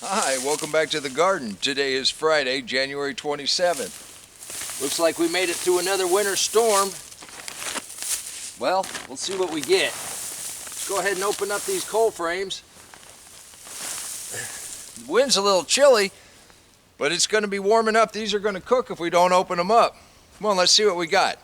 Hi, welcome back to the garden. Today is Friday, January 27th. Looks like we made it through another winter storm. Well, we'll see what we get. Let's go ahead and open up these coal frames. The wind's a little chilly, but it's going to be warm enough. These are going to cook if we don't open them up. Come on, let's see what we got.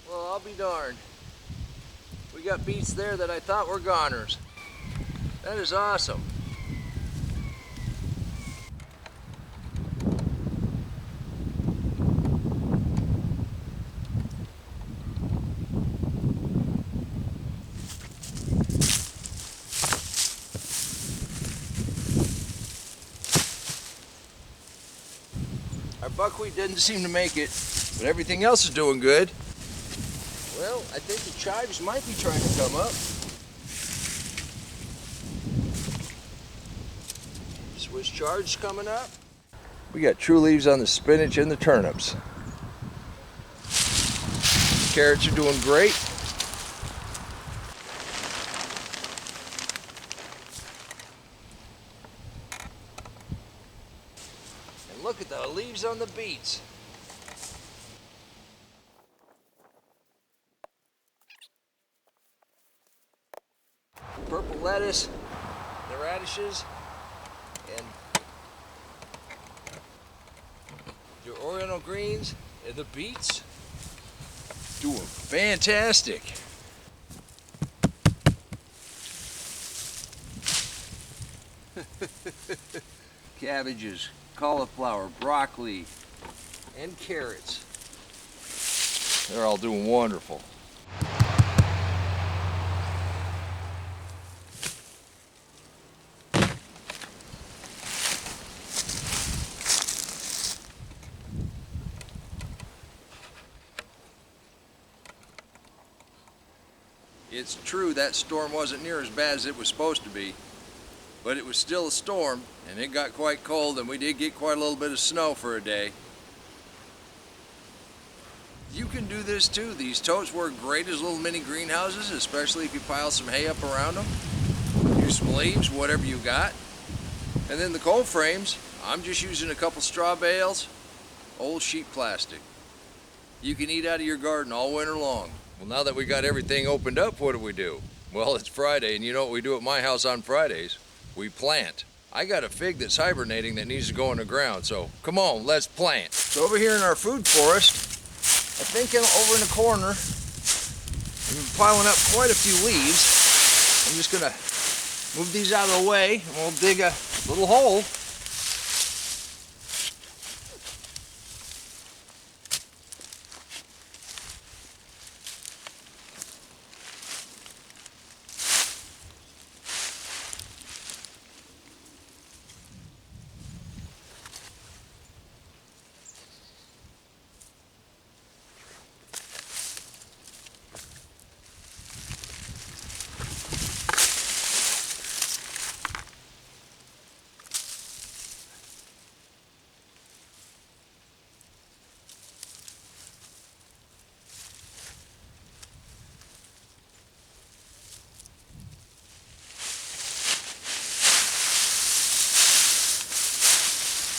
Well, I'll be darned. We got beets there that I thought were goners. That is awesome. Our buckwheat didn't seem to make it, but everything else is doing good. Well, I think the chives might be trying to come up. Swiss chard's coming up. We got true leaves on the spinach and the turnips. Carrots are doing great. And look at the leaves on the beets. Purple lettuce, the radishes, and your oriental greens, and the beets. Doing fantastic. Cabbages, cauliflower, broccoli, and carrots. They're all doing wonderful. It's true that storm wasn't near as bad as it was supposed to be, but it was still a storm, and it got quite cold, and we did get quite a little bit of snow for a day. You can do this too. These totes work great as little mini greenhouses, especially if you pile some hay up around them. Use some leaves, whatever you got. And then the cold frames, I'm just using a couple straw bales, old sheet plastic. You can eat out of your garden all winter long. Well, now that we got everything opened up, what do? Well, it's Friday, and you know what we do at my house on Fridays? We plant. I got a fig that's hibernating that needs to go in the ground, so come on, let's plant. So over here in our food forest, I think over in the corner, we've been piling up quite a few leaves. I'm just gonna move these out of the way, and we'll dig a little hole.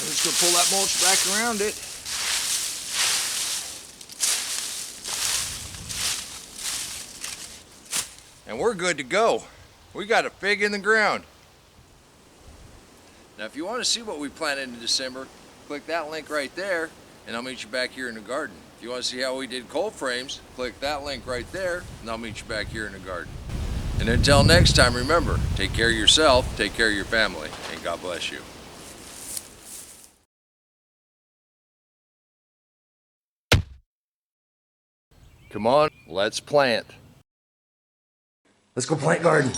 I'm just going to pull that mulch back around it. And we're good to go. We got a fig in the ground. Now if you want to see what we planted in December, click that link right there and I'll meet you back here in the garden. If you want to see how we did cold frames, click that link right there and I'll meet you back here in the garden. And until next time, remember, take care of yourself, take care of your family, and God bless you. Come on, let's plant. Let's go plant garden.